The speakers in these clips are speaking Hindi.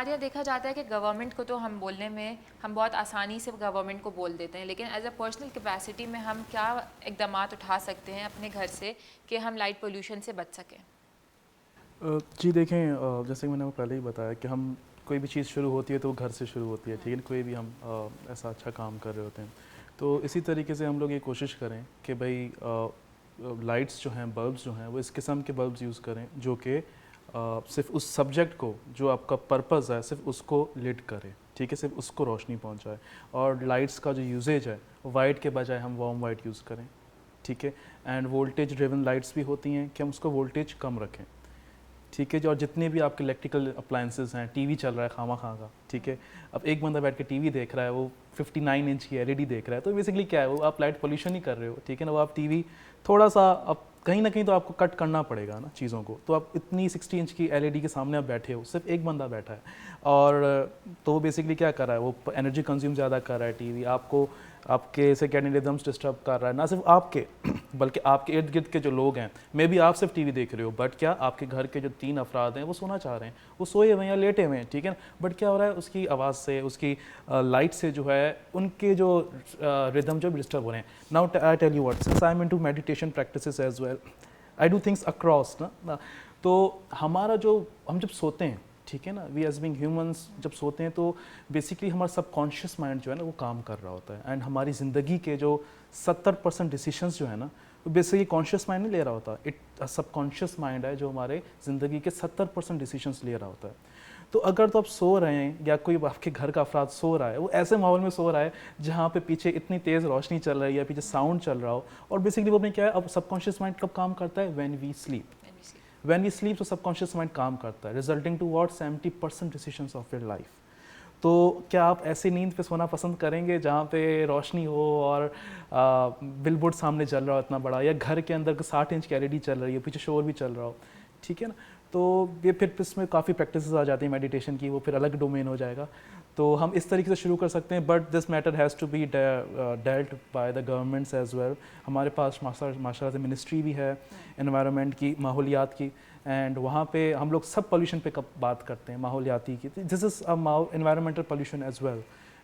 हमारे यहाँ देखा जाता है कि गवर्नमेंट को तो हम बोलने में हम बहुत आसानी से गवर्नमेंट को बोल देते हैं, लेकिन एज अ पर्सनल कैपेसिटी में हम क्या इकदाम उठा सकते हैं अपने घर से कि हम लाइट पोल्यूशन से बच सकें? जी देखें, जैसे कि मैंने वो पहले ही बताया कि हम कोई भी चीज़ शुरू होती है तो वो घर से शुरू होती है, ठीक है। कोई भी हम ऐसा अच्छा काम कर रहे होते हैं तो इसी तरीके से हम लोग ये कोशिश करें कि भाई लाइट्स जो हैं, बल्ब्स जो हैं, वो इस किस्म के बल्ब्स यूज़ करें जो कि सिर्फ उस सब्जेक्ट को, जो आपका पर्पज़ है, सिर्फ उसको लिट करे, ठीक है, सिर्फ उसको रोशनी पहुंचाए। और लाइट्स का जो यूजेज है वाइट के बजाय हम वार्म वाइट यूज़ करें, ठीक है। एंड वोल्टेज ड्रिवन लाइट्स भी होती हैं कि हम उसको वोल्टेज कम रखें, ठीक है। जो और जितने भी आपके इलेक्ट्रिकल अप्लायंसेस हैं, टीवी चल रहा है खामा खा का, ठीक है। अब एक बंदा बैठ के टीवी देख रहा है, वो 59 इंच की एलईडी देख रहा है, तो बेसिकली क्या है, वो आप लाइट पोल्यूशन ही कर रहे हो, ठीक है ना। वो आप टीवी थोड़ा सा अब कहीं ना कहीं तो आपको कट करना पड़ेगा ना चीज़ों को। तो आप इतनी 60 इंच की एलईडी के सामने आप बैठे हो, सिर्फ एक बंदा बैठा है, और तो वो बेसिकली क्या कर रहा है, वो एनर्जी कंज्यूम ज़्यादा कर रहा है। टीवी आपको आपके सर्कैडियन रिदम्स डिस्टर्ब कर रहा है, ना सिर्फ आपके बल्कि आपके इर्द गिर्द के जो लोग हैं। मे बी आप सिर्फ टीवी देख रहे हो, बट क्या आपके घर के जो 3 अफराद हैं वो सोना चाह रहे हैं, वो सोए हुए हैं या लेटे हुए हैं, ठीक है ना। बट क्या हो रहा है, उसकी आवाज़ से, उसकी लाइट से जो है, उनके जो रिदम जो डिस्टर्ब हो रहे हैं। Now I tell you what, since I am into meditation practices as well, I do things across ना। तो हमारा जो, हम जब सोते हैं, ठीक है ना, वी एज बिंग ह्यूमंस जब सोते हैं तो बेसिकली हमारा सबकॉन्शियस माइंड जो है ना वो काम कर रहा होता है। एंड हमारी ज़िंदगी के जो 70% डिसीजंस जो है ना, वो बेसिकली कॉन्शियस माइंड नहीं ले रहा होता, इट सबकॉन्शियस माइंड है जो हमारे ज़िंदगी के 70% डिसीजंस ले रहा होता है। तो अगर तो आप सो रहे हैं या कोई आपके घर का अफराद सो रहा है, वो ऐसे माहौल में सो रहा है जहाँ पे पीछे इतनी तेज़ रोशनी चल रही है या पीछे साउंड चल रहा हो, और बेसिकली वो में क्या है, अब सबकॉन्शियस माइंड कब काम करता है, when we sleep. When we sleep तो सबकॉन्शियस माइंड काम करता है, resulting to what 70% decisions of your life. तो क्या आप ऐसी नींद पे सोना पसंद करेंगे जहाँ पे रोशनी हो और बिलबोर्ड सामने चल रहा हो इतना बड़ा, या घर के अंदर 60 इंच की एलईडी चल रही है, पीछे शोर भी चल रहा हो, ठीक है ना। तो ये फिर इसमें काफ़ी प्रैक्टिसेस आ जाती हैं मेडिटेशन की, वो फिर अलग डोमेन हो जाएगा। तो हम इस तरीके से शुरू कर सकते हैं, but this matter has to be dealt by the governments as well. हमारे पास माशाल्लाह से मिनिस्ट्री भी है एनवायरनमेंट की, माहौलियात की, एंड वहाँ पे हम लोग सब पोल्यूशन पे कब बात करते हैं, माहौलियाती की। This is environmental pollution as well,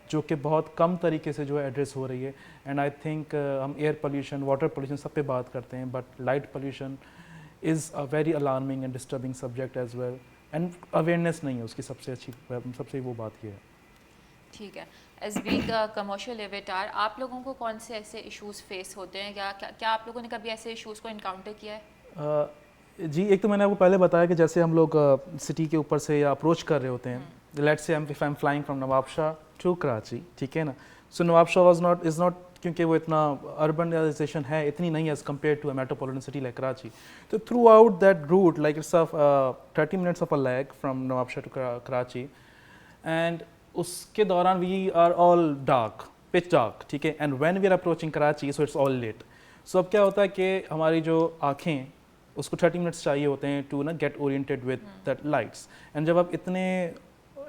जो कि बहुत कम तरीके से जो है एड्रेस हो रही है। एंड आई थिंक हम एयर पोल्यूशन, वाटर पोल्यूशन सब पे बात करते हैं, but light pollution is a very alarming and disturbing subject as well. And awareness नहीं है उसकी, सबसे वो बात ये है। ठीक है। एज बीइंग कमर्शियल एवेटार, आप लोगों को कौन से ऐसे इश्यूज फेस होते हैं, क्या आप लोगों ने कभी ऐसे इश्यूज को इनकाउंटर किया है? जी, एक तो मैंने आपको पहले बताया कि जैसे हम लोग सिटी के ऊपर से या अप्रोच कर रहे होते हैं, let's say if I am flying from Nawabshah to Karachi, ठीक है ना। सो नवाबशाह इज़ नॉट, क्योंकि वो इतना अर्बनाइजेशन है इतनी नहीं है as compare to a metropolitan city like Karachi. तो throughout that route, like it's 30 minutes of a lag from Nawabshah to Karachi, and उसके दौरान we are all dark, pitch dark, ठीक है। And when we are approaching Karachi, so it's all late. So अब क्या होता है कि हमारी जो आँखें, उसको 30 मिनट्स चाहिए होते हैं टू ना get oriented with that lights. And जब आप इतने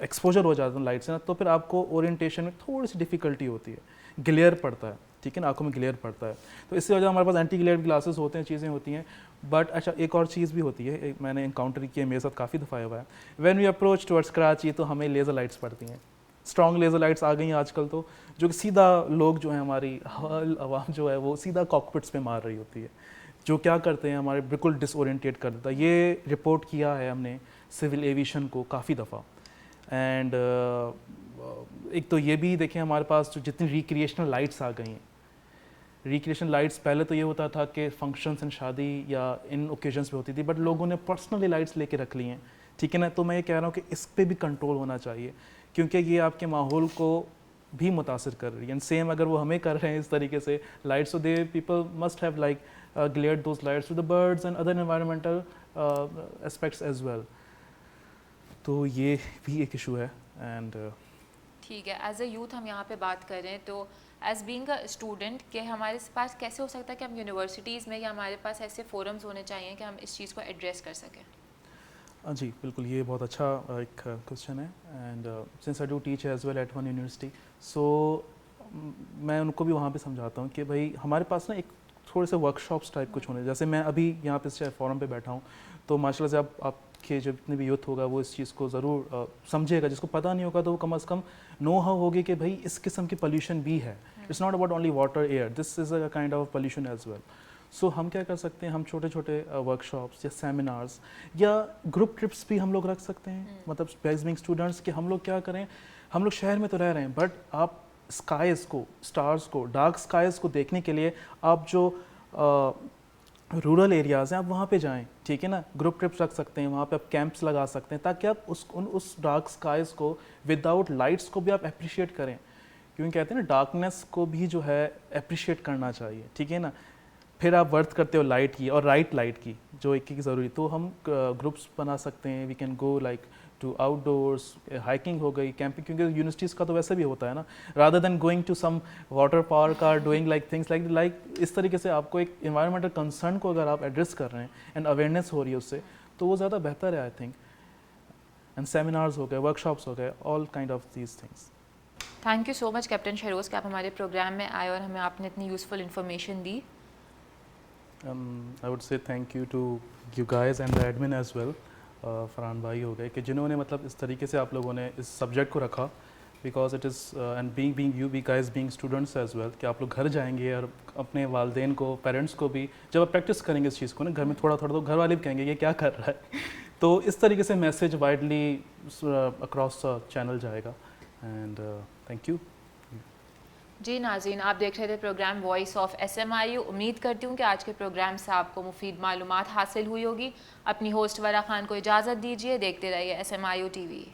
एक्सपोजर हो जाते हैं लाइट से ना, तो फिर आपको ओरिएंटेशन में थोड़ी सी डिफिकल्टी होती है, ग्लेयर पड़ता है, ठीक है ना, आंखों में ग्लेयर पड़ता है। तो इससे वजह हमारे पास एंटी ग्लेयर ग्लासेस होते हैं, चीज़ें होती हैं। बट अच्छा, एक और चीज़ भी होती है, मैंने इनकाउंटर की है, मेरे साथ काफ़ी दफ़ा हुआ है। When we approach towards Karachi, तो हमें लेज़र लाइट्स पड़ती हैं, स्ट्रॉन्ग लेज़र लाइट्स आ गई हैं आजकल, तो जो कि सीधा लोग जो है, हमारी हल आवाम जो है, वो सीधा कॉकपिट्स पे मार रही होती है, जो क्या करते हैं, हमारे बिल्कुल डिसोरिएंटेट कर देता है। ये रिपोर्ट किया है हमने सिविल एविएशन को काफ़ी दफ़ा। एंड एक तो ये भी देखें, हमारे पास जो जितनी रिक्रिएशनल लाइट्स आ गई हैं, रिक्रिएशनल लाइट्स पहले तो ये होता था कि फंक्शंस एंड शादी या इन ओकेजन्स पे होती थी, बट लोगों ने पर्सनली लाइट्स लेके रख ली हैं, ठीक है ना। तो मैं ये कह रहा हूँ कि इस पर भी कंट्रोल होना चाहिए, क्योंकि ये आपके माहौल को भी मुतासर कर रही है। एंड सेम अगर वो हमें कर रहे हैं इस तरीके से लाइट्स, तो they people must have like glared those lights to the birds and other environmental aspects as well. तो ये भी एक इशू है। एंड ठीक है। एज अ यूथ हम यहाँ पे बात कर रहे हैं, तो एज बीइंग अ स्टूडेंट के हमारे पास कैसे हो सकता है कि हम यूनिवर्सिटीज़ में या हमारे पास ऐसे फोरम्स होने चाहिए कि हम इस चीज़ को एड्रेस कर सकें? जी बिल्कुल, ये बहुत अच्छा एक क्वेश्चन है। And since I do teach as well at one university, so मैं उनको भी वहाँ पे समझाता हूँ कि भाई हमारे पास ना एक थोड़े से वर्कशॉप्स टाइप कुछ होने, जैसे मैं अभी यहाँ पे फोरम पे बैठा हूँ, तो माशाल्लाह से आप के जो जितने भी यूथ होगा वो इस चीज़ को ज़रूर समझेगा। जिसको पता नहीं होगा तो वो कम से कम नो हाउ होगी कि भाई इस किस्म की पोल्यूशन भी है। It's not about only water air, this is a kind of pollution as well. So हम क्या कर सकते हैं, हम छोटे छोटे वर्कशॉप्स या सेमिनार्स या ग्रुप ट्रिप्स भी हम लोग रख सकते हैं। मतलब बीइंग स्टूडेंट्स कि हम लोग क्या करें, हम लोग शहर में तो रह रहे हैं बट आप स्काइज़ को, स्टार्स को, डार्क स्काइज़ को देखने के लिए आप जो रूरल एरियाज़ हैं आप वहाँ पे जाएं, ठीक है ना। ग्रुप ट्रिप्स रख सकते हैं, वहाँ पे आप कैंप्स लगा सकते हैं ताकि आप उस डार्क स्काइज़ को विदाउट लाइट्स को भी आप अप्रिशिएट करें। क्योंकि कहते हैं ना डार्कनेस को भी जो है अप्रिशिएट करना चाहिए, ठीक है ना। फिर आप वर्थ करते हो लाइट की और राइट लाइट की जो एक की ज़रूरी, तो हम ग्रुप्स बना सकते हैं। We can go like to outdoors, hiking हो गई, कैंपिंग, क्योंकि यूनिवर्सिटीज़ का तो वैसे भी होता है ना, rather than going to some water park or doing like things like इस तरीके से आपको एक इन्वायरमेंटल कंसर्न को अगर आप एड्रेस कर रहे हैं एंड अवेयरनेस हो रही है उससे, तो वो ज़्यादा बेहतर है आई थिंक। एंड सेमिनार्स हो गए, वर्कशॉप्स हो गए, all kind of these things. Thank you so much captain Shahroz कि आप हमारे प्रोग्राम में आए और हमें आपने इतनी useful information the. I would say thank you to you guys and the admin as well, Farhan भाई हो गए कि जिन्होंने मतलब इस तरीके से आप लोगों ने इस सब्जेक्ट को रखा, because it is and being you be guys being students as well कि आप लोग घर जाएंगे और अपने वालदेन को, पेरेंट्स को भी जब आप प्रैक्टिस करेंगे इस चीज़ को ना घर में थोड़ा थोड़ा, तो घर वाले भी कहेंगे ये क्या कर रहा है तो इस तरीके से मैसेज वाइडली अक्रॉस चैनल जाएगा। And thank you. जी नाज़रीन, आप देख रहे थे प्रोग्राम वॉइस ऑफ SMIU। उम्मीद करती हूँ कि आज के प्रोग्राम से आपको मुफीद मालूमात हासिल हुई होगी। अपनी होस्ट वरा खान को इजाज़त दीजिए, देखते रहिए SMIU TV।